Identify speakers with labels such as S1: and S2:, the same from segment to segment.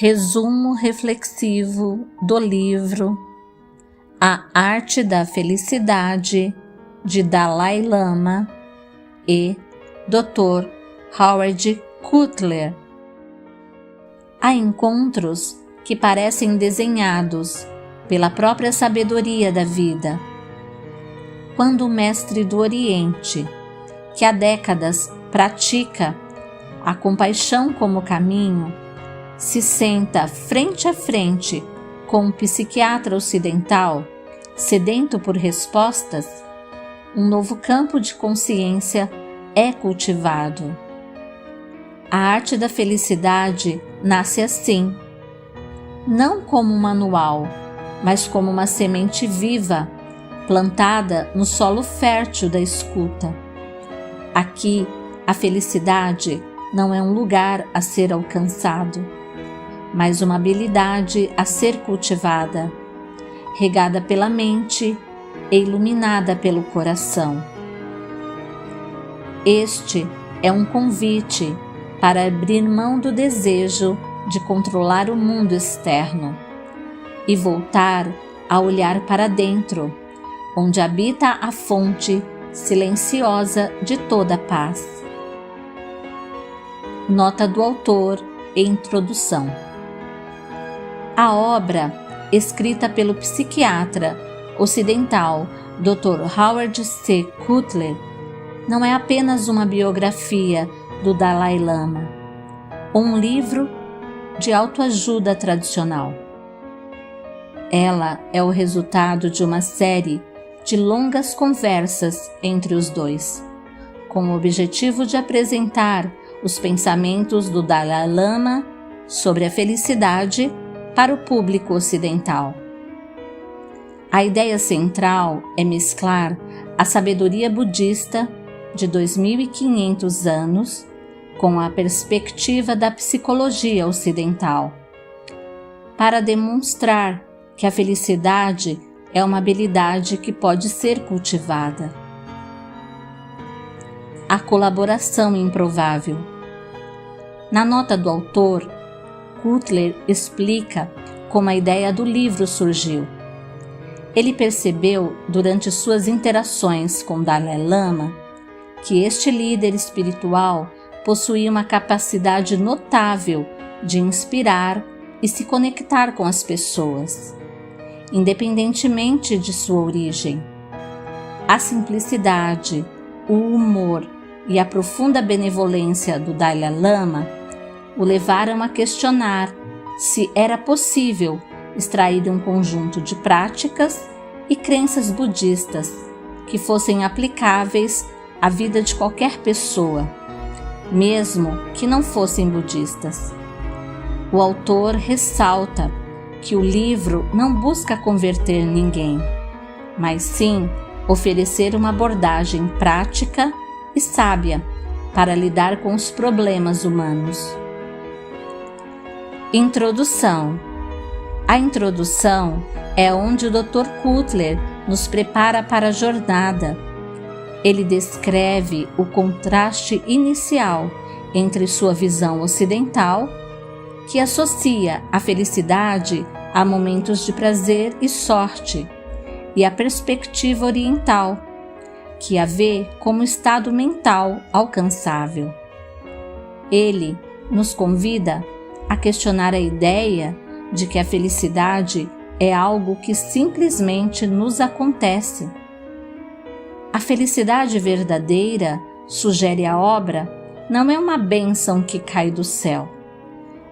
S1: Resumo reflexivo do livro A Arte da Felicidade, de Dalai Lama e Dr. Howard Cutler. Há encontros que parecem desenhados pela própria sabedoria da vida. Quando o mestre do Oriente, que há décadas pratica a compaixão como caminho, se senta frente a frente com um psiquiatra ocidental, sedento por respostas, um novo campo de consciência é cultivado. A arte da felicidade nasce assim, não como um manual, mas como uma semente viva, plantada no solo fértil da escuta. Aqui, a felicidade não é um lugar a ser alcançado, mas uma habilidade a ser cultivada, regada pela mente e iluminada pelo coração. Este é um convite para abrir mão do desejo de controlar o mundo externo e voltar a olhar para dentro, onde habita a fonte silenciosa de toda a paz. Nota do autor e introdução. A obra, escrita pelo psiquiatra ocidental Dr. Howard C. Cutler, não é apenas uma biografia do Dalai Lama, ou um livro de autoajuda tradicional. Ela é o resultado de uma série de longas conversas entre os dois, com o objetivo de apresentar os pensamentos do Dalai Lama sobre a felicidade para o público ocidental. A ideia central é mesclar a sabedoria budista de 2.500 anos com a perspectiva da psicologia ocidental, para demonstrar que a felicidade é uma habilidade que pode ser cultivada. A colaboração improvável. Na nota do autor, Cutler explica como a ideia do livro surgiu. Ele percebeu, durante suas interações com Dalai Lama, que este líder espiritual possuía uma capacidade notável de inspirar e se conectar com as pessoas, independentemente de sua origem. A simplicidade, o humor e a profunda benevolência do Dalai Lama o levaram a questionar se era possível extrair um conjunto de práticas e crenças budistas que fossem aplicáveis à vida de qualquer pessoa, mesmo que não fossem budistas. O autor ressalta que o livro não busca converter ninguém, mas sim oferecer uma abordagem prática e sábia para lidar com os problemas humanos. Introdução. A introdução é onde o Dr. Cutler nos prepara para a jornada. Ele descreve o contraste inicial entre sua visão ocidental, que associa a felicidade a momentos de prazer e sorte, e a perspectiva oriental, que a vê como estado mental alcançável. Ele nos convida a questionar a ideia de que a felicidade é algo que simplesmente nos acontece. A felicidade verdadeira, sugere a obra, não é uma bênção que cai do céu,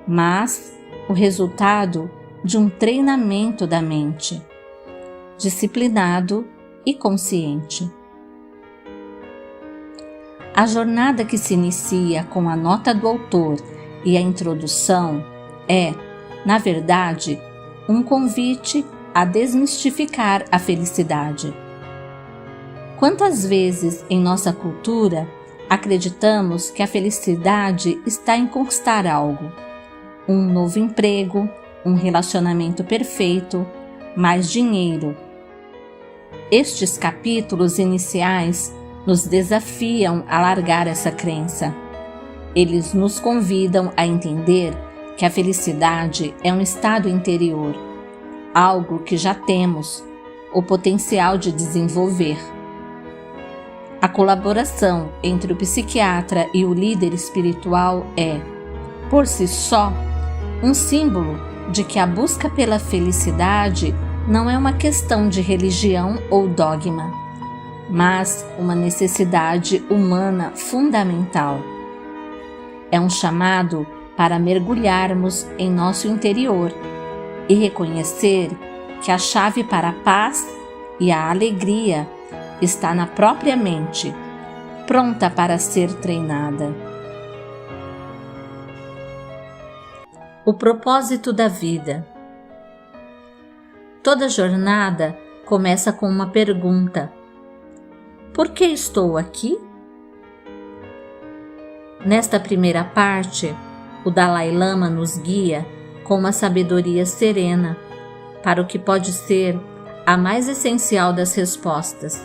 S1: mas o resultado de um treinamento da mente, disciplinado e consciente. A jornada que se inicia com a nota do autor e a introdução é, na verdade, um convite a desmistificar a felicidade. Quantas vezes em nossa cultura acreditamos que a felicidade está em conquistar algo, um novo emprego, um relacionamento perfeito, mais dinheiro. Estes capítulos iniciais nos desafiam a largar essa crença. Eles nos convidam a entender que a felicidade é um estado interior, algo que já temos o potencial de desenvolver. A colaboração entre o psiquiatra e o líder espiritual é, por si só, um símbolo de que a busca pela felicidade não é uma questão de religião ou dogma, mas uma necessidade humana fundamental. É um chamado para mergulharmos em nosso interior e reconhecer que a chave para a paz e a alegria está na própria mente, pronta para ser treinada. O propósito da vida. Toda jornada começa com uma pergunta: por que estou aqui? Nesta primeira parte, o Dalai Lama nos guia com uma sabedoria serena para o que pode ser a mais essencial das respostas.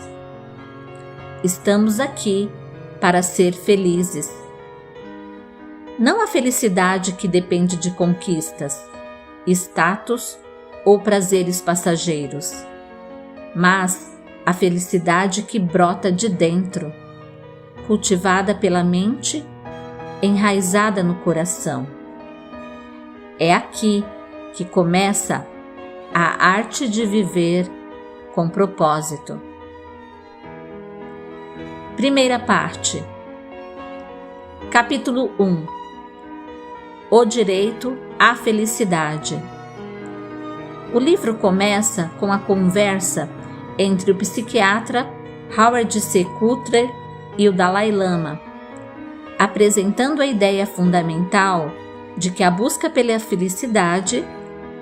S1: Estamos aqui para ser felizes. Não a felicidade que depende de conquistas, status ou prazeres passageiros, mas a felicidade que brota de dentro, cultivada pela mente, enraizada no coração. É aqui que começa a arte de viver com propósito. Primeira parte. Capítulo 1. O direito à felicidade. O livro começa com a conversa entre o psiquiatra Howard C. Cutler e o Dalai Lama, apresentando a ideia fundamental de que a busca pela felicidade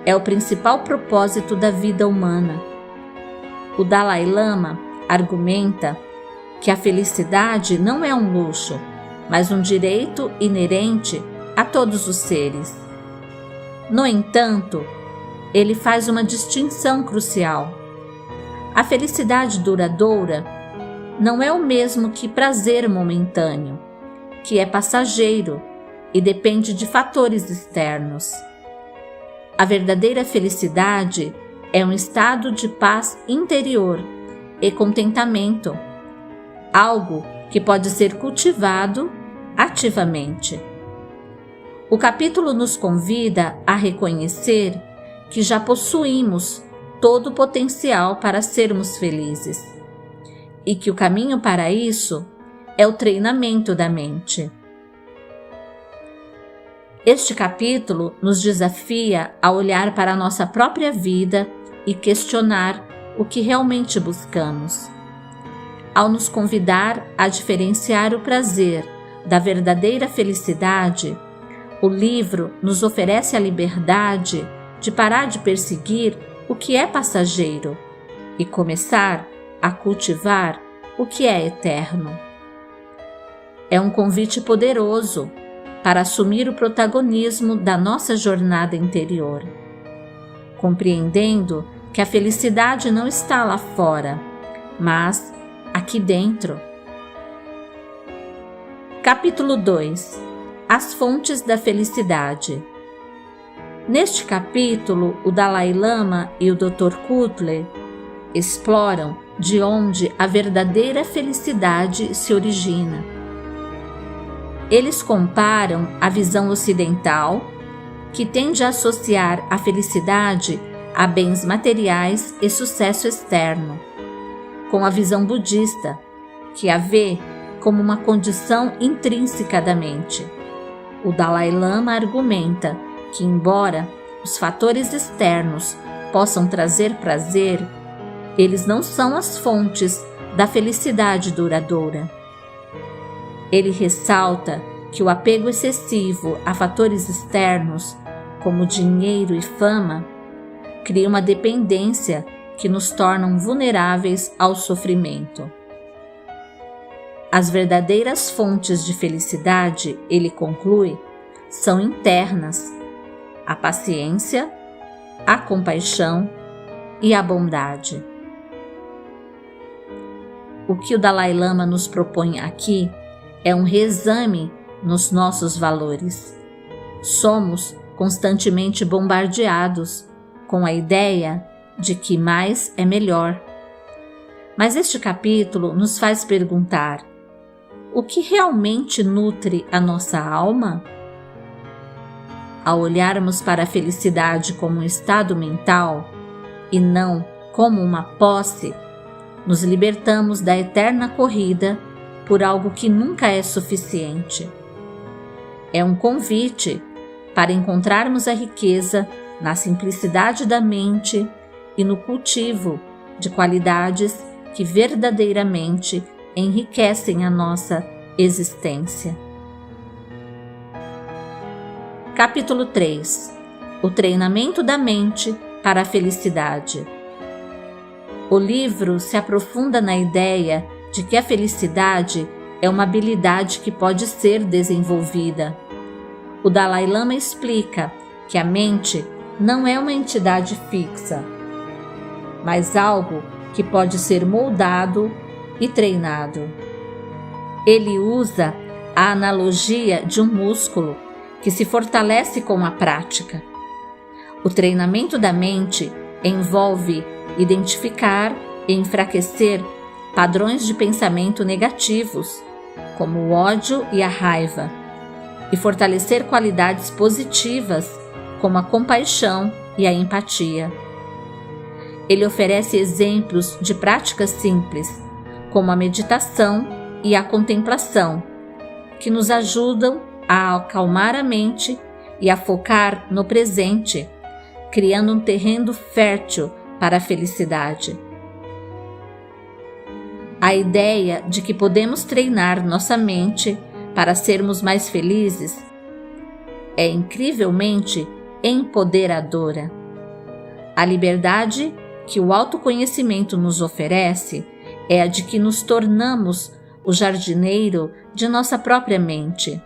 S1: é o principal propósito da vida humana. O Dalai Lama argumenta que a felicidade não é um luxo, mas um direito inerente a todos os seres. No entanto, ele faz uma distinção crucial. A felicidade duradoura não é o mesmo que prazer momentâneo, que é passageiro e depende de fatores externos. A verdadeira felicidade é um estado de paz interior e contentamento, algo que pode ser cultivado ativamente. O capítulo nos convida a reconhecer que já possuímos todo o potencial para sermos felizes e que o caminho para isso é o treinamento da mente. Este capítulo nos desafia a olhar para a nossa própria vida e questionar o que realmente buscamos. Ao nos convidar a diferenciar o prazer da verdadeira felicidade, o livro nos oferece a liberdade de parar de perseguir o que é passageiro e começar a cultivar o que é eterno. É um convite poderoso para assumir o protagonismo da nossa jornada interior, compreendendo que a felicidade não está lá fora, mas aqui dentro. Capítulo 2. As fontes da felicidade. Neste capítulo, o Dalai Lama e o Dr. Cutler exploram de onde a verdadeira felicidade se origina. Eles comparam a visão ocidental, que tende a associar a felicidade a bens materiais e sucesso externo, com a visão budista, que a vê como uma condição intrínseca da mente. O Dalai Lama argumenta que, embora os fatores externos possam trazer prazer, eles não são as fontes da felicidade duradoura. Ele ressalta que o apego excessivo a fatores externos, como dinheiro e fama, cria uma dependência que nos tornam vulneráveis ao sofrimento. As verdadeiras fontes de felicidade, ele conclui, são internas: a paciência, a compaixão e a bondade. O que o Dalai Lama nos propõe aqui é um reexame nos nossos valores. Somos constantemente bombardeados com a ideia de que mais é melhor. Mas este capítulo nos faz perguntar: o que realmente nutre a nossa alma? Ao olharmos para a felicidade como um estado mental e não como uma posse, nos libertamos da eterna corrida por algo que nunca é suficiente. É um convite para encontrarmos a riqueza na simplicidade da mente e no cultivo de qualidades que verdadeiramente enriquecem a nossa existência. Capítulo 3. O treinamento da mente para a felicidade. O livro se aprofunda na ideia de que a felicidade é uma habilidade que pode ser desenvolvida. O Dalai Lama explica que a mente não é uma entidade fixa, mas algo que pode ser moldado e treinado. Ele usa a analogia de um músculo que se fortalece com a prática. O treinamento da mente envolve identificar e enfraquecer padrões de pensamento negativos, como o ódio e a raiva, e fortalecer qualidades positivas, como a compaixão e a empatia. Ele oferece exemplos de práticas simples, como a meditação e a contemplação, que nos ajudam a acalmar a mente e a focar no presente, criando um terreno fértil para a felicidade. A ideia de que podemos treinar nossa mente para sermos mais felizes é incrivelmente empoderadora. A liberdade que o autoconhecimento nos oferece é a de que nos tornamos o jardineiro de nossa própria mente,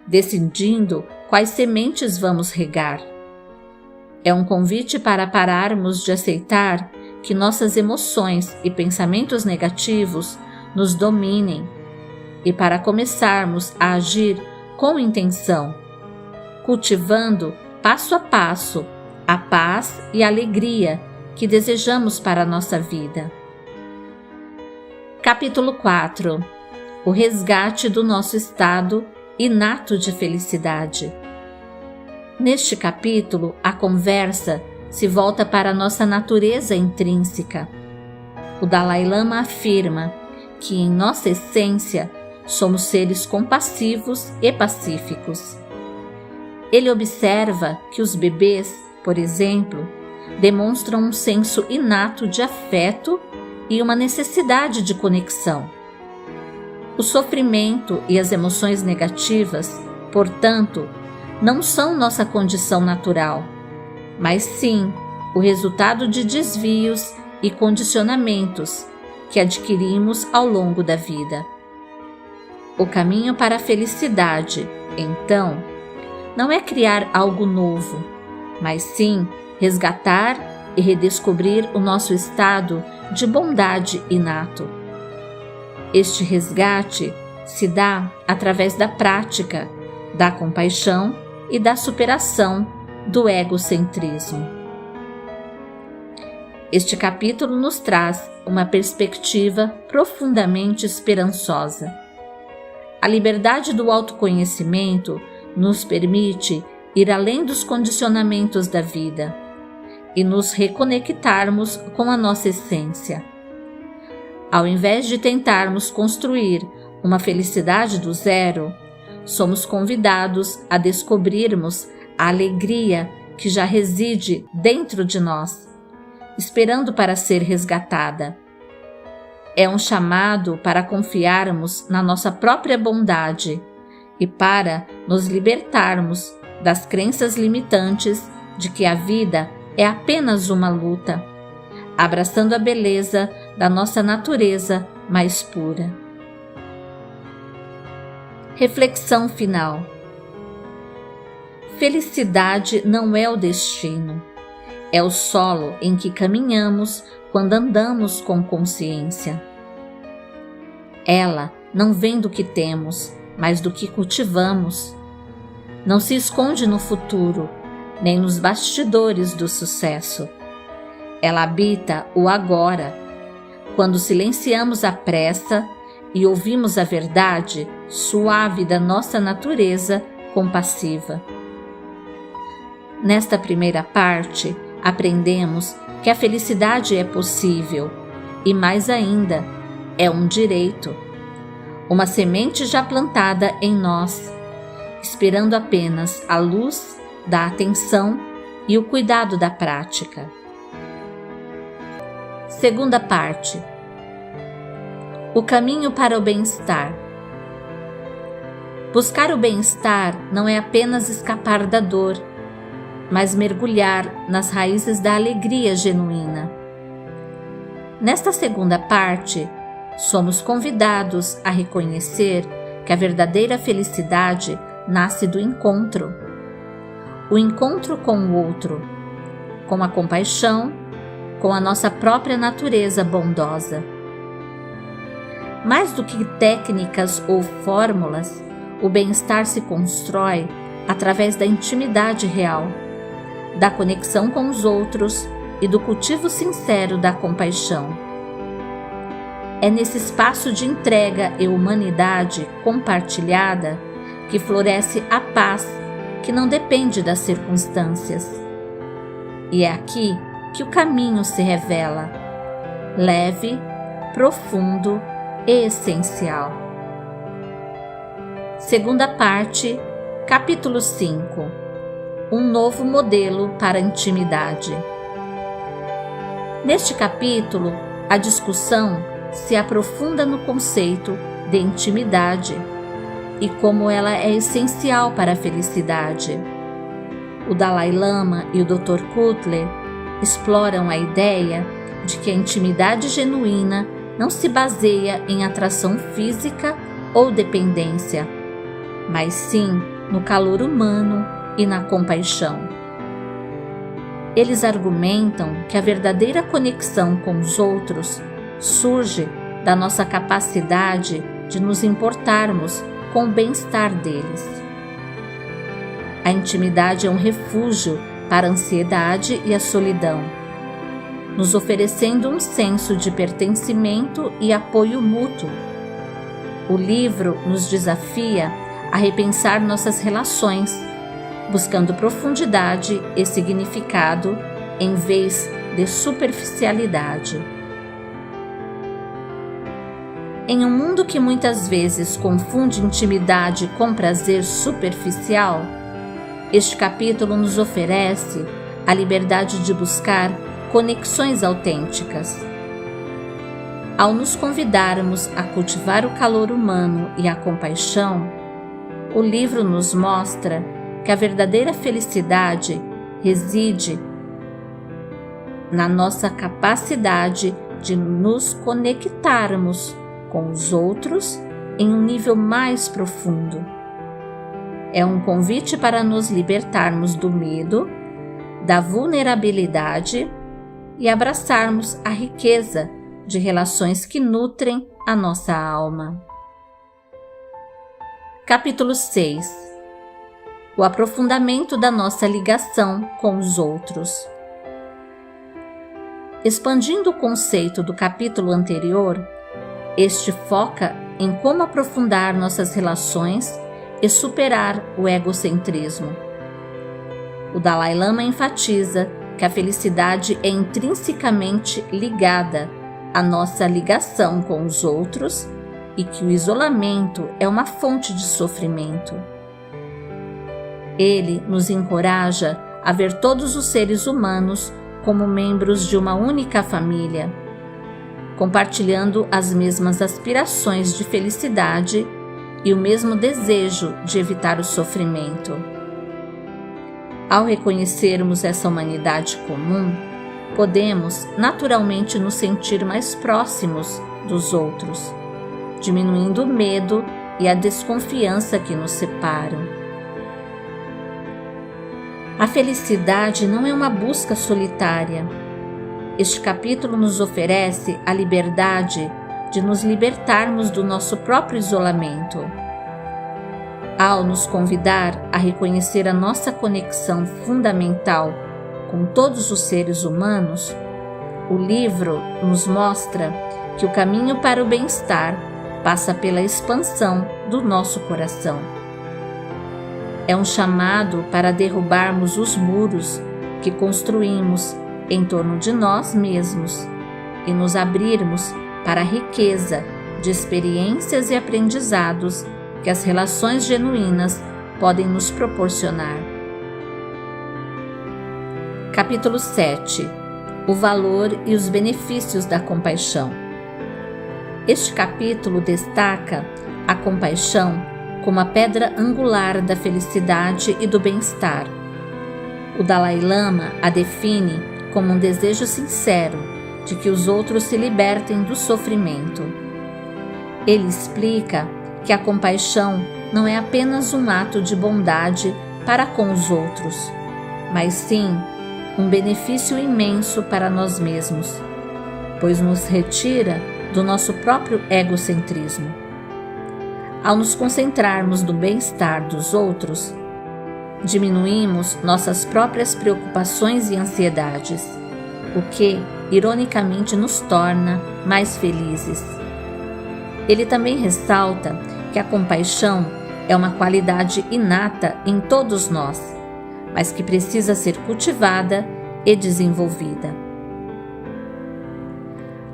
S1: decidindo quais sementes vamos regar. É um convite para pararmos de aceitar que nossas emoções e pensamentos negativos nos dominem e para começarmos a agir com intenção, cultivando passo a passo a paz e a alegria que desejamos para a nossa vida. Capítulo 4. O resgate do nosso estado inato de felicidade. Neste capítulo, a conversa se volta para a nossa natureza intrínseca. O Dalai Lama afirma que, em nossa essência, somos seres compassivos e pacíficos. Ele observa que os bebês, por exemplo, demonstram um senso inato de afeto e uma necessidade de conexão. O sofrimento e as emoções negativas, portanto, não são nossa condição natural, mas sim o resultado de desvios e condicionamentos que adquirimos ao longo da vida. O caminho para a felicidade, então, não é criar algo novo, mas sim resgatar e redescobrir o nosso estado de bondade inato. Este resgate se dá através da prática, da compaixão e da superação do egocentrismo. Este capítulo nos traz uma perspectiva profundamente esperançosa. A liberdade do autoconhecimento nos permite ir além dos condicionamentos da vida e nos reconectarmos com a nossa essência. Ao invés de tentarmos construir uma felicidade do zero, somos convidados a descobrirmos a alegria que já reside dentro de nós, esperando para ser resgatada. É um chamado para confiarmos na nossa própria bondade e para nos libertarmos das crenças limitantes de que a vida é apenas uma luta, abraçando a beleza da nossa natureza mais pura. Reflexão final. Felicidade não é o destino, é o solo em que caminhamos quando andamos com consciência. Ela não vem do que temos, mas do que cultivamos. não se esconde no futuro, nem nos bastidores do sucesso. Ela habita o agora, quando silenciamos a pressa e ouvimos a verdade suave da nossa natureza compassiva. Nesta primeira parte, aprendemos que a felicidade é possível e, mais ainda, é um direito, uma semente já plantada em nós, esperando apenas a luz da atenção e o cuidado da prática. Segunda parte. O caminho para o bem-estar. Buscar o bem-estar não é apenas escapar da dor, mas mergulhar nas raízes da alegria genuína. Nesta segunda parte, somos convidados a reconhecer que a verdadeira felicidade nasce do encontro. O encontro com o outro, com a compaixão, com a nossa própria natureza bondosa. Mais do que técnicas ou fórmulas, o bem-estar se constrói através da intimidade real, da conexão com os outros e do cultivo sincero da compaixão. É nesse espaço de entrega e humanidade compartilhada que floresce a paz que não depende das circunstâncias. E é aqui que o caminho se revela, leve, profundo e essencial. Segunda parte, capítulo 5. Um novo modelo para a intimidade. Neste capítulo, a discussão se aprofunda no conceito de intimidade e como ela é essencial para a felicidade. O Dalai Lama e o Dr. Cutler exploram a ideia de que a intimidade genuína não se baseia em atração física ou dependência, mas sim no calor humano e na compaixão. Eles argumentam que a verdadeira conexão com os outros surge da nossa capacidade de nos importarmos com o bem-estar deles. A intimidade é um refúgio para a ansiedade e a solidão, nos oferecendo um senso de pertencimento e apoio mútuo. O livro nos desafia a repensar nossas relações, buscando profundidade e significado em vez de superficialidade. Em um mundo que muitas vezes confunde intimidade com prazer superficial, este capítulo nos oferece a liberdade de buscar conexões autênticas. Ao nos convidarmos a cultivar o calor humano e a compaixão, o livro nos mostra que a verdadeira felicidade reside na nossa capacidade de nos conectarmos com os outros em um nível mais profundo. É um convite para nos libertarmos do medo, da vulnerabilidade e abraçarmos a riqueza de relações que nutrem a nossa alma. Capítulo 6. O aprofundamento da nossa ligação com os outros. Expandindo o conceito do capítulo anterior, este foca em como aprofundar nossas relações e superar o egocentrismo. O Dalai Lama enfatiza que a felicidade é intrinsecamente ligada à nossa ligação com os outros e que o isolamento é uma fonte de sofrimento. Ele nos encoraja a ver todos os seres humanos como membros de uma única família, compartilhando as mesmas aspirações de felicidade e o mesmo desejo de evitar o sofrimento. Ao reconhecermos essa humanidade comum, podemos naturalmente nos sentir mais próximos dos outros, diminuindo o medo e a desconfiança que nos separam. A felicidade não é uma busca solitária. Este capítulo nos oferece a liberdade de nos libertarmos do nosso próprio isolamento. Ao nos convidar a reconhecer a nossa conexão fundamental com todos os seres humanos, o livro nos mostra que o caminho para o bem-estar passa pela expansão do nosso coração. É um chamado para derrubarmos os muros que construímos em torno de nós mesmos e nos abrirmos para a riqueza de experiências e aprendizados que as relações genuínas podem nos proporcionar. Capítulo 7. O valor e os benefícios da compaixão. Este capítulo destaca a compaixão como a pedra angular da felicidade e do bem-estar. O Dalai Lama a define como um desejo sincero de que os outros se libertem do sofrimento. Ele explica que a compaixão não é apenas um ato de bondade para com os outros, mas sim um benefício imenso para nós mesmos, pois nos retira do nosso próprio egocentrismo. Ao nos concentrarmos no bem-estar dos outros, diminuímos nossas próprias preocupações e ansiedades, o que, ironicamente, nos torna mais felizes. Ele também ressalta que a compaixão é uma qualidade inata em todos nós, mas que precisa ser cultivada e desenvolvida.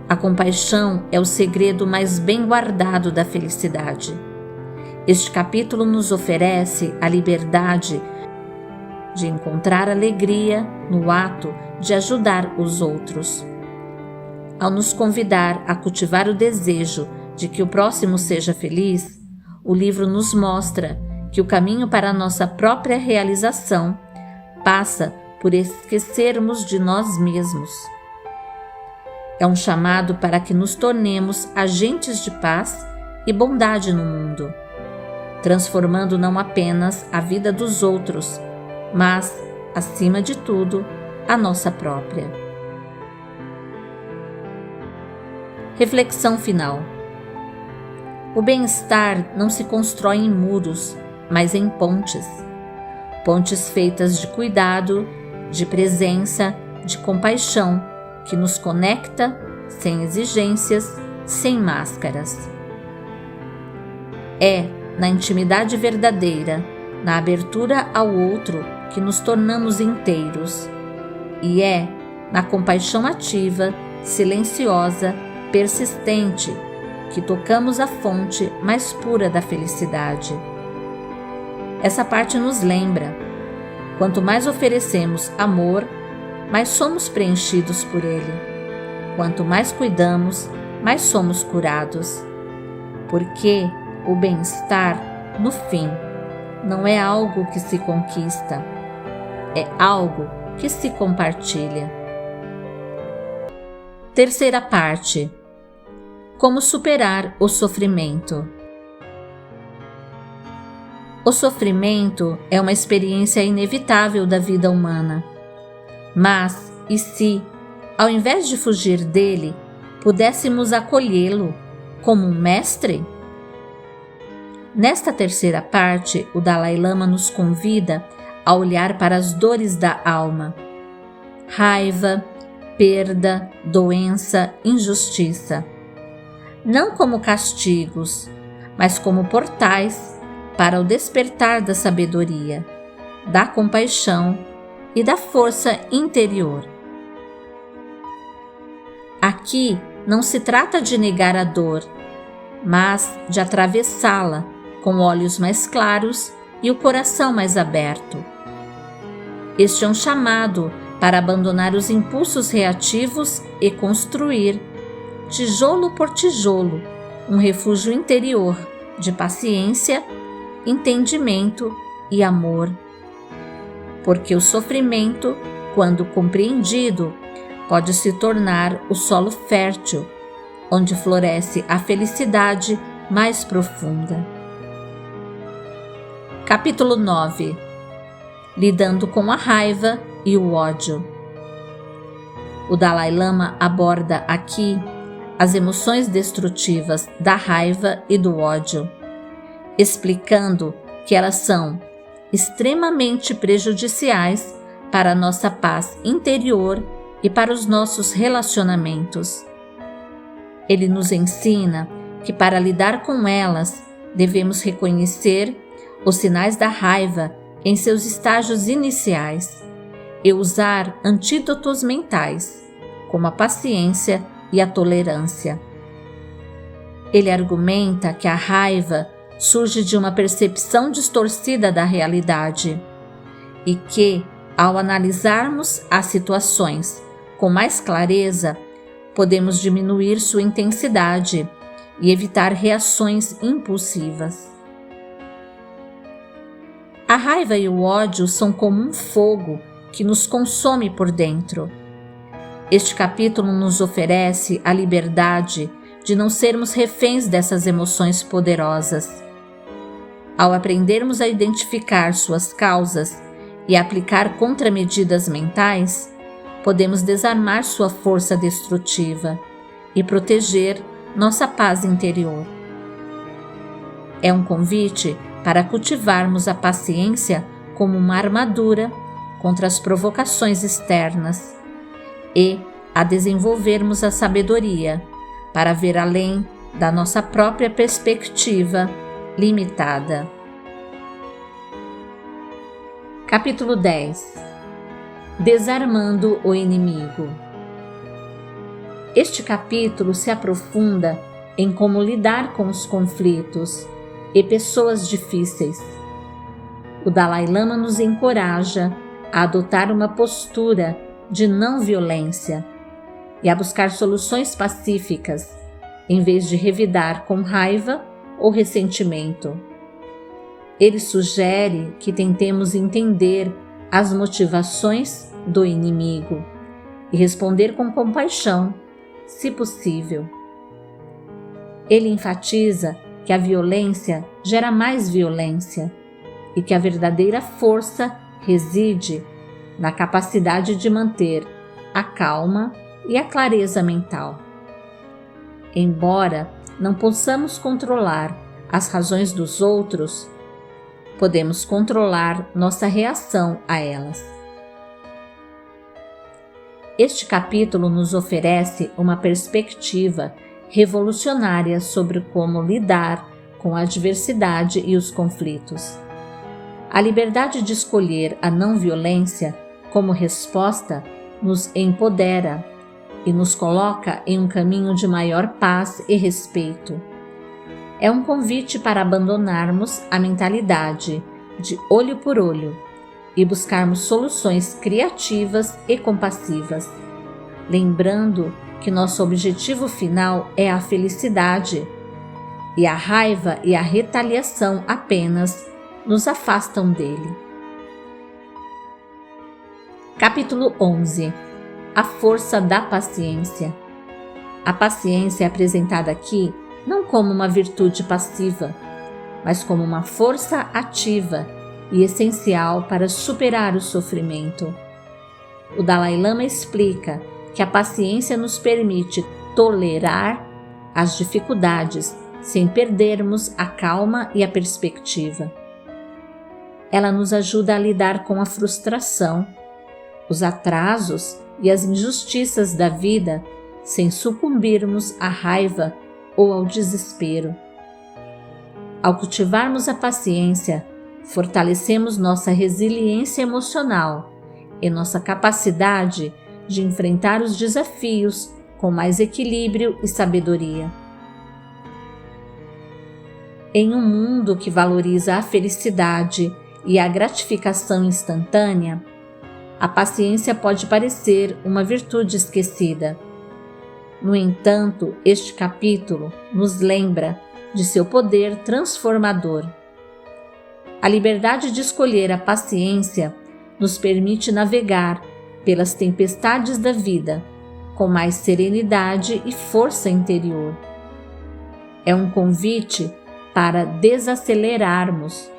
S1: A compaixão é o segredo mais bem guardado da felicidade. Este capítulo nos oferece a liberdade de encontrar alegria no ato de ajudar os outros. Ao nos convidar a cultivar o desejo de que o próximo seja feliz, o livro nos mostra que o caminho para a nossa própria realização passa por esquecermos de nós mesmos. É um chamado para que nos tornemos agentes de paz e bondade no mundo, transformando não apenas a vida dos outros, mas, acima de tudo, a nossa própria. Reflexão final. O bem-estar não se constrói em muros, mas em pontes. Pontes feitas de cuidado, de presença, de compaixão, que nos conecta sem exigências, sem máscaras. É na intimidade verdadeira, na abertura ao outro, que nos tornamos inteiros. E é na compaixão ativa, silenciosa, persistente, que tocamos a fonte mais pura da felicidade. Essa parte nos lembra: quanto mais oferecemos amor, mais somos preenchidos por ele. Quanto mais cuidamos, mais somos curados. Porque o bem-estar, no fim, não é algo que se conquista, é algo que se compartilha. Terceira parte. Como superar o sofrimento. O sofrimento é uma experiência inevitável da vida humana. Mas, e se, ao invés de fugir dele, pudéssemos acolhê-lo como um mestre? Nesta terceira parte, o Dalai Lama nos convida a olhar para as dores da alma: raiva, perda, doença, injustiça. Não como castigos, mas como portais para o despertar da sabedoria, da compaixão e da força interior. Aqui não se trata de negar a dor, mas de atravessá-la com olhos mais claros e o coração mais aberto. Este é um chamado para abandonar os impulsos reativos e construir, tijolo por tijolo, um refúgio interior de paciência, entendimento e amor. Porque o sofrimento, quando compreendido, pode se tornar o solo fértil, onde floresce a felicidade mais profunda. Capítulo 9. Lidando com a raiva e o ódio. O Dalai Lama aborda aqui as emoções destrutivas da raiva e do ódio, explicando que elas são extremamente prejudiciais para a nossa paz interior e para os nossos relacionamentos. Ele nos ensina que para lidar com elas, devemos reconhecer os sinais da raiva em seus estágios iniciais e usar antídotos mentais, como a paciência e a tolerância. Ele argumenta que a raiva surge de uma percepção distorcida da realidade e que, ao analisarmos as situações com mais clareza, podemos diminuir sua intensidade e evitar reações impulsivas. A raiva e o ódio são como um fogo que nos consome por dentro. Este capítulo nos oferece a liberdade de não sermos reféns dessas emoções poderosas. Ao aprendermos a identificar suas causas e aplicar contramedidas mentais, podemos desarmar sua força destrutiva e proteger nossa paz interior. É um convite para cultivarmos a paciência como uma armadura contra as provocações externas e a desenvolvermos a sabedoria para ver além da nossa própria perspectiva limitada. Capítulo 10. Desarmando o inimigo. Este capítulo se aprofunda em como lidar com os conflitos e pessoas difíceis. O Dalai Lama nos encoraja a adotar uma postura de não violência e a buscar soluções pacíficas, em vez de revidar com raiva ou ressentimento. Ele sugere que tentemos entender as motivações do inimigo e responder com compaixão, se possível. Ele enfatiza que a violência gera mais violência e que a verdadeira força reside na capacidade de manter a calma e a clareza mental. Embora não possamos controlar as razões dos outros, podemos controlar nossa reação a elas. Este capítulo nos oferece uma perspectiva revolucionária sobre como lidar com a adversidade e os conflitos. A liberdade de escolher a não violência como resposta nos empodera e nos coloca em um caminho de maior paz e respeito. É um convite para abandonarmos a mentalidade de olho por olho e buscarmos soluções criativas e compassivas, lembrando que nosso objetivo final é a felicidade, e a raiva e a retaliação apenas nos afastam dele. Capítulo 11. A força da paciência. A paciência é apresentada aqui não como uma virtude passiva, mas como uma força ativa e essencial para superar o sofrimento. O Dalai Lama explica que a paciência nos permite tolerar as dificuldades sem perdermos a calma e a perspectiva. Ela nos ajuda a lidar com a frustração, os atrasos e as injustiças da vida sem sucumbirmos à raiva ou ao desespero. Ao cultivarmos a paciência, fortalecemos nossa resiliência emocional e nossa capacidade de enfrentar os desafios com mais equilíbrio e sabedoria. Em um mundo que valoriza a felicidade e a gratificação instantânea, a paciência pode parecer uma virtude esquecida. No entanto, este capítulo nos lembra de seu poder transformador. A liberdade de escolher a paciência nos permite navegar pelas tempestades da vida com mais serenidade e força interior. É um convite para desacelerarmos,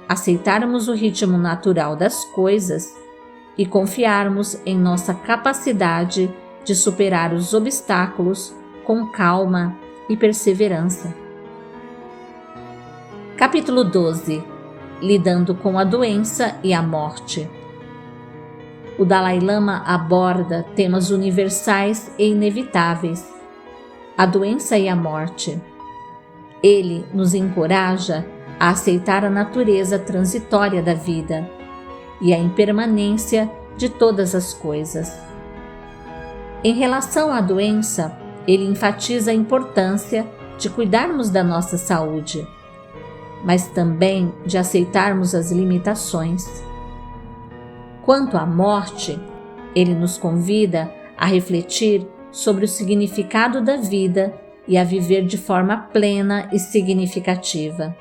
S1: aceitarmos o ritmo natural das coisas e confiarmos em nossa capacidade de superar os obstáculos com calma e perseverança. Capítulo 12. lidando com a doença e a morte. O Dalai Lama aborda temas universais e inevitáveis: a doença e a morte. Ele nos encoraja a aceitar a natureza transitória da vida e a impermanência de todas as coisas. Em relação à doença, ele enfatiza a importância de cuidarmos da nossa saúde, mas também de aceitarmos as limitações. Quanto à morte, ele nos convida a refletir sobre o significado da vida e a viver de forma plena e significativa.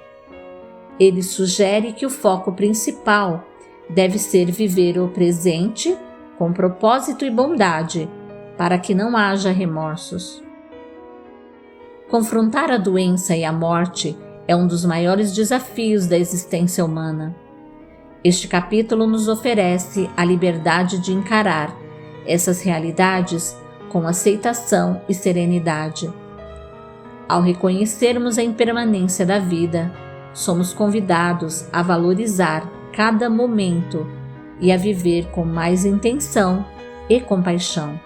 S1: Ele sugere que o foco principal deve ser viver o presente com propósito e bondade, para que não haja remorsos. Confrontar a doença e a morte é um dos maiores desafios da existência humana. Este capítulo nos oferece a liberdade de encarar essas realidades com aceitação e serenidade. Ao reconhecermos a impermanência da vida, somos convidados a valorizar cada momento e a viver com mais intenção e compaixão.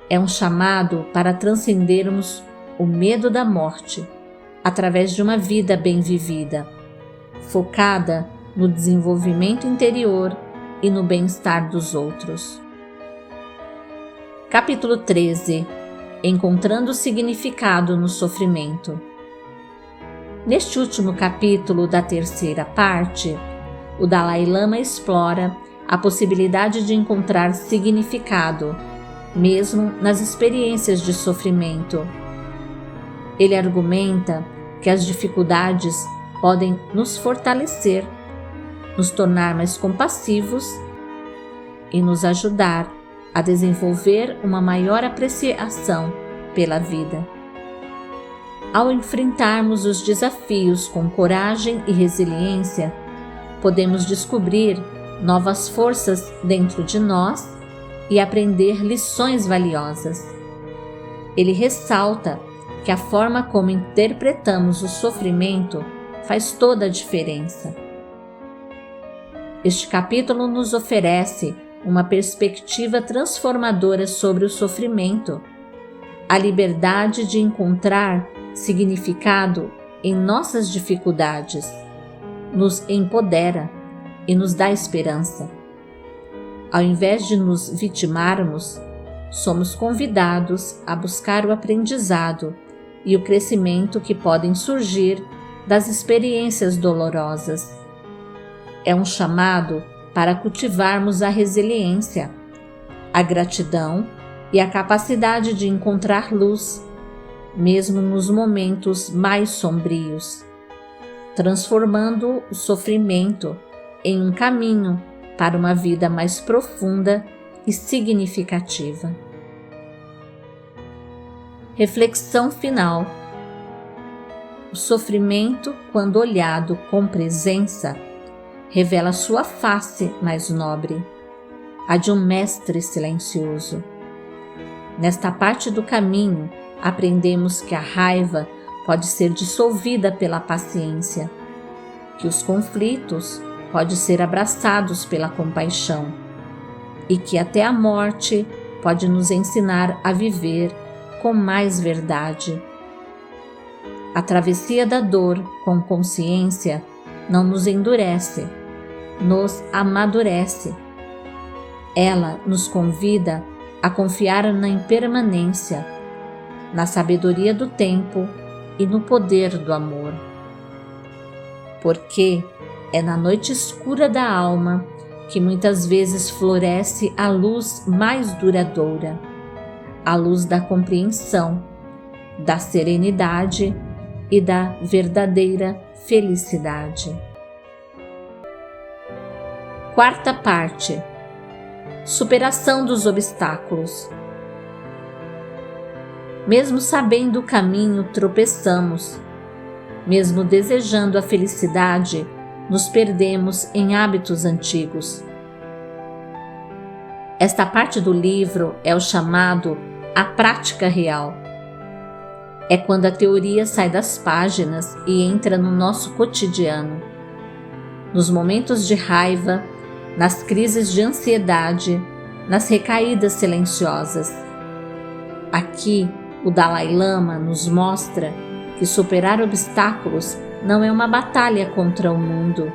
S1: É um chamado para transcendermos o medo da morte através de uma vida bem vivida, focada no desenvolvimento interior e no bem-estar dos outros. Capítulo 13. Encontrando significado no sofrimento. Neste último capítulo da terceira parte, o Dalai Lama explora a possibilidade de encontrar significado, mesmo nas experiências de sofrimento. Ele argumenta que as dificuldades podem nos fortalecer, nos tornar mais compassivos e nos ajudar a desenvolver uma maior apreciação pela vida. Ao enfrentarmos os desafios com coragem e resiliência, podemos descobrir novas forças dentro de nós e aprender lições valiosas. Ele ressalta que a forma como interpretamos o sofrimento faz toda a diferença. Este capítulo nos oferece uma perspectiva transformadora sobre o sofrimento, a liberdade de encontrar significado em nossas dificuldades, nos empodera e nos dá esperança. Ao invés de nos vitimarmos, somos convidados a buscar o aprendizado e o crescimento que podem surgir das experiências dolorosas. É um chamado para cultivarmos a resiliência, a gratidão e a capacidade de encontrar luz, mesmo nos momentos mais sombrios, transformando o sofrimento em um caminho para uma vida mais profunda e significativa. Reflexão final. O sofrimento, quando olhado com presença, revela sua face mais nobre, a de um mestre silencioso. Nesta parte do caminho, aprendemos que a raiva pode ser dissolvida pela paciência, que os conflitos podem ser abraçados pela compaixão e que até a morte pode nos ensinar a viver com mais verdade. A travessia da dor com consciência não nos endurece, nos amadurece. Ela nos convida a confiar na impermanência, na sabedoria do tempo e no poder do amor. Porque é na noite escura da alma que muitas vezes floresce a luz mais duradoura, a luz da compreensão, da serenidade e da verdadeira felicidade. Quarta parte. Superação dos obstáculos. Mesmo sabendo o caminho, tropeçamos. Mesmo desejando a felicidade, nos perdemos em hábitos antigos. Esta parte do livro é o chamado a prática real. É quando a teoria sai das páginas e entra no nosso cotidiano. nos momentos de raiva, nas crises de ansiedade, nas recaídas silenciosas. Aqui, o Dalai Lama nos mostra que superar obstáculos não é uma batalha contra o mundo,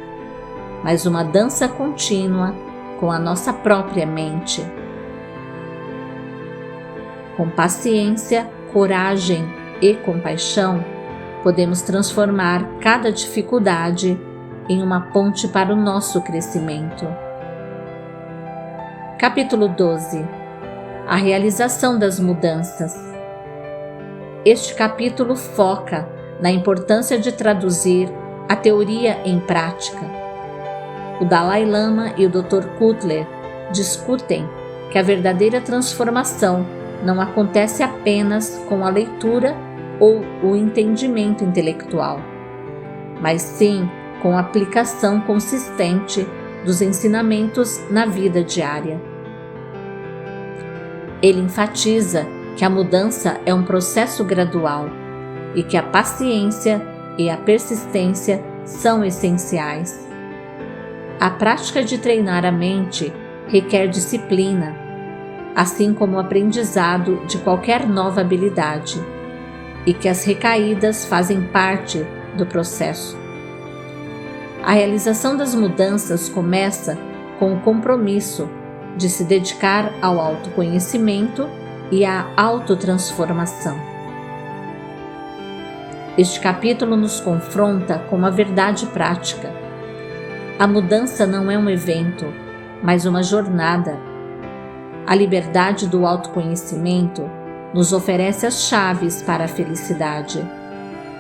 S1: mas uma dança contínua com a nossa própria mente. Com paciência, coragem e compaixão, podemos transformar cada dificuldade em uma ponte para o nosso crescimento. Capítulo 12. A realização das mudanças. Este capítulo foca na importância de traduzir a teoria em prática. O Dalai Lama e o Dr. Cutler discutem que a verdadeira transformação não acontece apenas com a leitura ou o entendimento intelectual, mas sim com a aplicação consistente dos ensinamentos na vida diária. Ele enfatiza que a mudança é um processo gradual e que a paciência e a persistência são essenciais. A prática de treinar a mente requer disciplina, assim como o aprendizado de qualquer nova habilidade, e que as recaídas fazem parte do processo. A realização das mudanças começa com o compromisso de se dedicar ao autoconhecimento e à autotransformação. Este capítulo nos confronta com uma verdade prática. A mudança não é um evento, mas uma jornada. A liberdade do autoconhecimento nos oferece as chaves para a felicidade,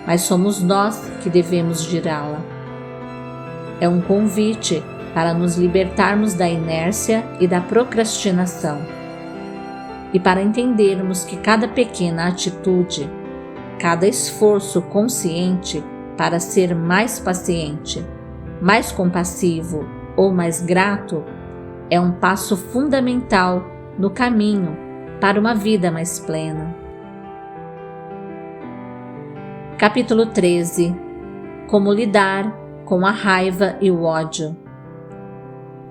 S1: mas somos nós que devemos girá-la. É um convite para nos libertarmos da inércia e da procrastinação, e para entendermos que cada pequena atitude, cada esforço consciente para ser mais paciente, mais compassivo ou mais grato é um passo fundamental no caminho para uma vida mais plena. Capítulo 13. Como lidar com a raiva e o ódio.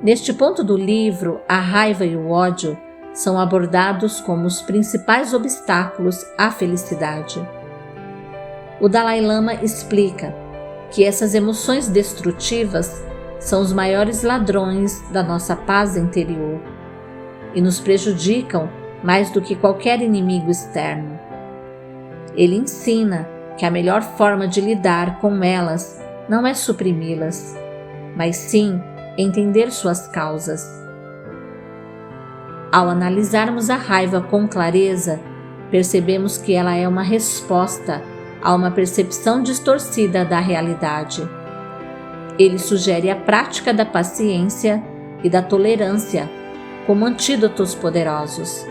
S1: Neste ponto do livro, a raiva e o ódio são abordados como os principais obstáculos à felicidade. O Dalai Lama explica que essas emoções destrutivas são os maiores ladrões da nossa paz interior e nos prejudicam mais do que qualquer inimigo externo. Ele ensina que a melhor forma de lidar com elas não é suprimi-las, mas sim entender suas causas. Ao analisarmos a raiva com clareza, percebemos que ela é uma resposta a uma percepção distorcida da realidade. Ele sugere a prática da paciência e da tolerância como antídotos poderosos,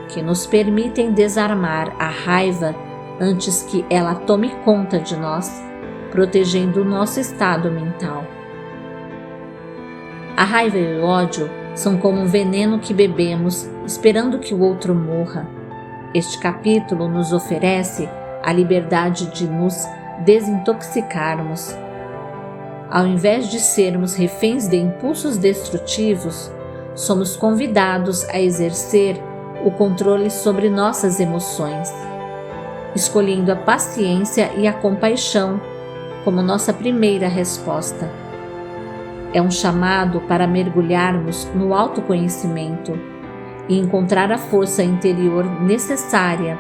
S1: que nos permitem desarmar a raiva antes que ela tome conta de nós, protegendo o nosso estado mental. A raiva e o ódio são como um veneno que bebemos esperando que o outro morra. Este capítulo nos oferece a liberdade de nos desintoxicarmos. Ao invés de sermos reféns de impulsos destrutivos, somos convidados a exercer o controle sobre nossas emoções, escolhendo a paciência e a compaixão como nossa primeira resposta. É um chamado para mergulharmos no autoconhecimento e encontrar a força interior necessária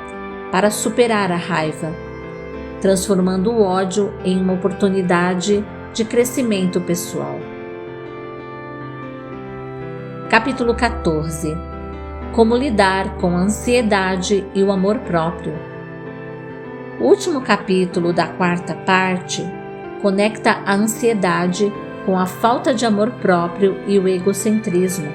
S1: para superar a raiva, transformando o ódio em uma oportunidade de crescimento pessoal. Capítulo 14. Como lidar com a ansiedade e o amor próprio. O último capítulo da quarta parte conecta a ansiedade com a falta de amor próprio e o egocentrismo.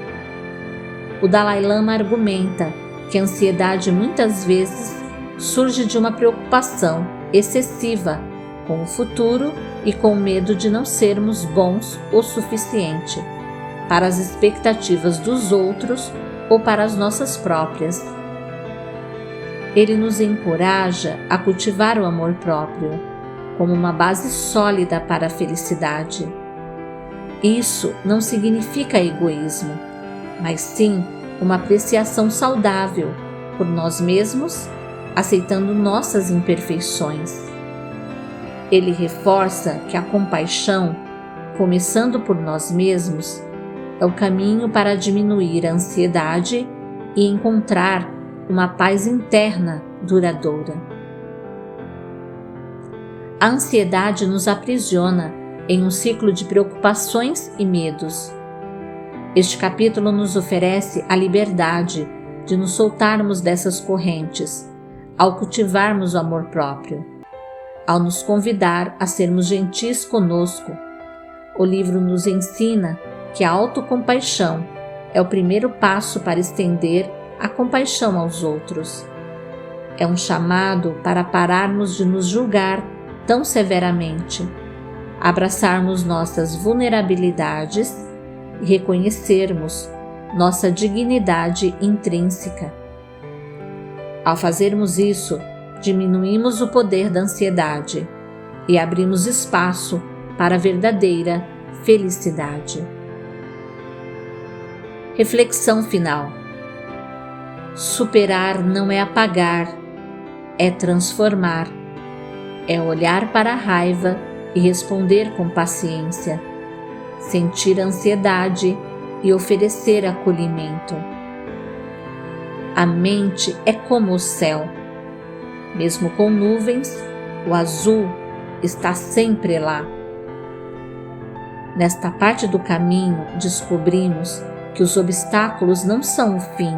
S1: O Dalai Lama argumenta que a ansiedade muitas vezes surge de uma preocupação excessiva com o futuro e com o medo de não sermos bons o suficiente para as expectativas dos outros ou para as nossas próprias. Ele nos encoraja a cultivar o amor próprio como uma base sólida para a felicidade. Isso não significa egoísmo, mas sim uma apreciação saudável por nós mesmos, aceitando nossas imperfeições. Ele reforça que a compaixão, começando por nós mesmos, é o caminho para diminuir a ansiedade e encontrar uma paz interna duradoura. A ansiedade nos aprisiona em um ciclo de preocupações e medos. Este capítulo nos oferece a liberdade de nos soltarmos dessas correntes, ao cultivarmos o amor próprio, ao nos convidar a sermos gentis conosco. O livro nos ensina que a autocompaixão é o primeiro passo para estender a compaixão aos outros. É um chamado para pararmos de nos julgar tão severamente, abraçarmos nossas vulnerabilidades e reconhecermos nossa dignidade intrínseca. Ao fazermos isso, diminuímos o poder da ansiedade e abrimos espaço para a verdadeira felicidade. Reflexão final. Superar não é apagar, é transformar. É olhar para a raiva e responder com paciência, sentir a ansiedade e oferecer acolhimento. A mente é como o céu. Mesmo com nuvens, o azul está sempre lá. Nesta parte do caminho, descobrimos que os obstáculos não são o fim,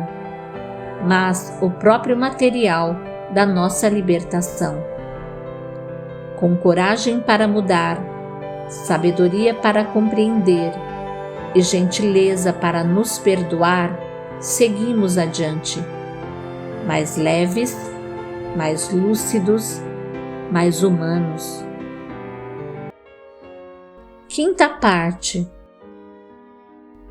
S1: mas o próprio material da nossa libertação. Com coragem para mudar, sabedoria para compreender e gentileza para nos perdoar, seguimos adiante, mais leves, mais lúcidos, mais humanos. Quinta parte.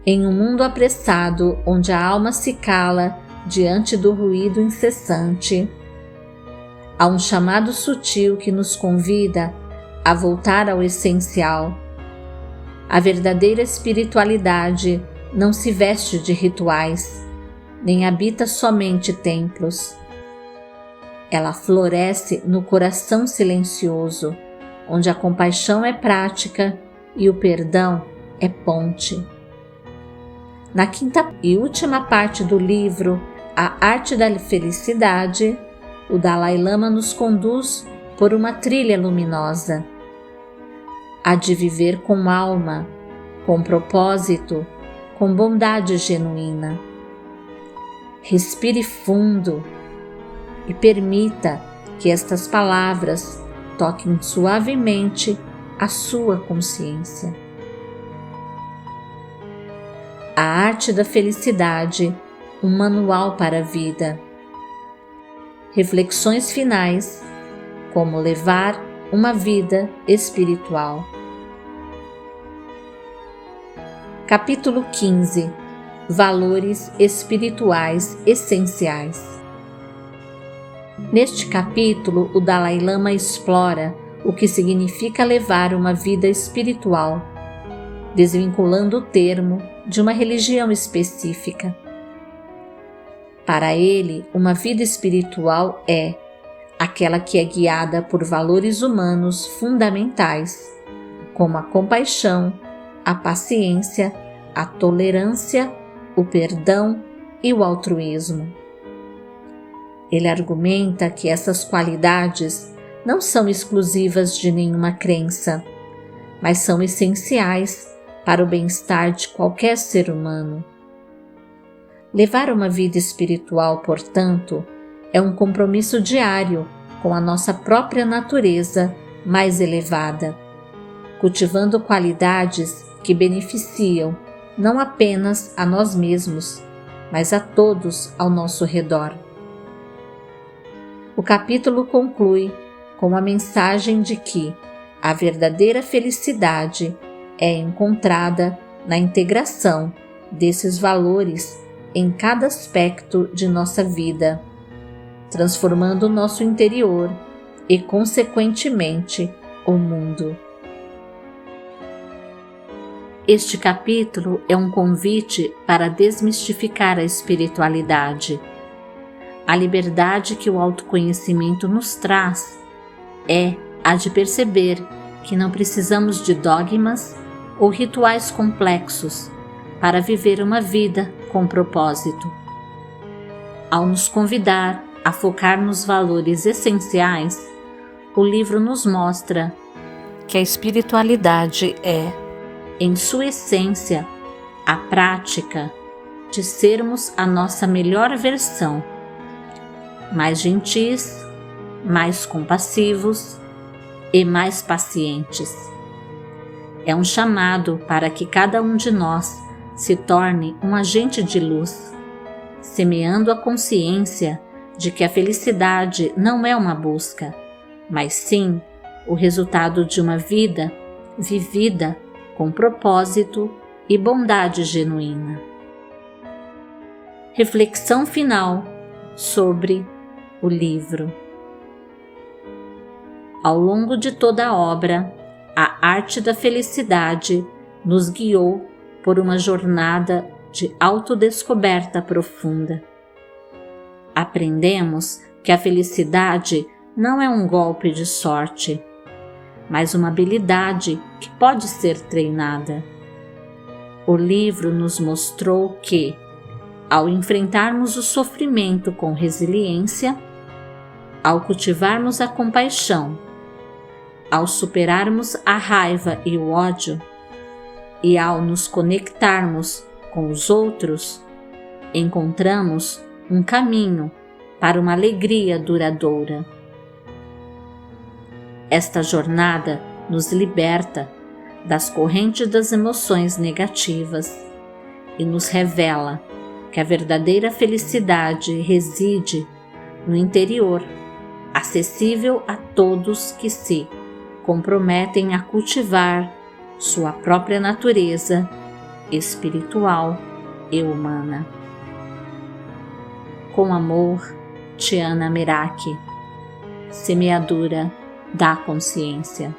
S1: Em um mundo apressado, onde a alma se cala diante do ruído incessante, há um chamado sutil que nos convida a voltar ao essencial. A verdadeira espiritualidade não se veste de rituais, nem habita somente templos. Ela floresce no coração silencioso, onde a compaixão é prática e o perdão é ponte. Na quinta e última parte do livro, A Arte da Felicidade, o Dalai Lama nos conduz por uma trilha luminosa. A de viver com alma, com propósito, com bondade genuína. Respire fundo e permita que estas palavras toquem suavemente a sua consciência. A Arte da Felicidade, um manual para a vida. Reflexões finais: como levar uma vida espiritual. Capítulo 15. Valores espirituais essenciais. Neste capítulo, o Dalai Lama explora o que significa levar uma vida espiritual, desvinculando o termo de uma religião específica. Para ele, uma vida espiritual é aquela que é guiada por valores humanos fundamentais, como a compaixão, a paciência, a tolerância, o perdão e o altruísmo. Ele argumenta que essas qualidades não são exclusivas de nenhuma crença, mas são essenciais para o bem-estar de qualquer ser humano. Levar uma vida espiritual, portanto, é um compromisso diário com a nossa própria natureza mais elevada, cultivando qualidades que beneficiam não apenas a nós mesmos, mas a todos ao nosso redor. O capítulo conclui com a mensagem de que a verdadeira felicidade é encontrada na integração desses valores em cada aspecto de nossa vida, transformando o nosso interior e, consequentemente, o mundo. Este capítulo é um convite para desmistificar a espiritualidade. A liberdade que o autoconhecimento nos traz é a de perceber que não precisamos de dogmas ou rituais complexos para viver uma vida com propósito. Ao nos convidar a focar nos valores essenciais, o livro nos mostra que a espiritualidade é, em sua essência, a prática de sermos a nossa melhor versão, mais gentis, mais compassivos e mais pacientes. É um chamado para que cada um de nós se torne um agente de luz, semeando a consciência de que a felicidade não é uma busca, mas sim o resultado de uma vida vivida com propósito e bondade genuína. Reflexão final sobre o livro. Ao longo de toda a obra, a arte da felicidade nos guiou por uma jornada de autodescoberta profunda. Aprendemos que a felicidade não é um golpe de sorte, mas uma habilidade que pode ser treinada. O livro nos mostrou que, ao enfrentarmos o sofrimento com resiliência, ao cultivarmos a compaixão, ao superarmos a raiva e o ódio, e ao nos conectarmos com os outros, encontramos um caminho para uma alegria duradoura. Esta jornada nos liberta das correntes das emoções negativas e nos revela que a verdadeira felicidade reside no interior, acessível a todos que se comprometem a cultivar sua própria natureza espiritual e humana. Com amor, Tiana Meraki, Semeadura da Consciência.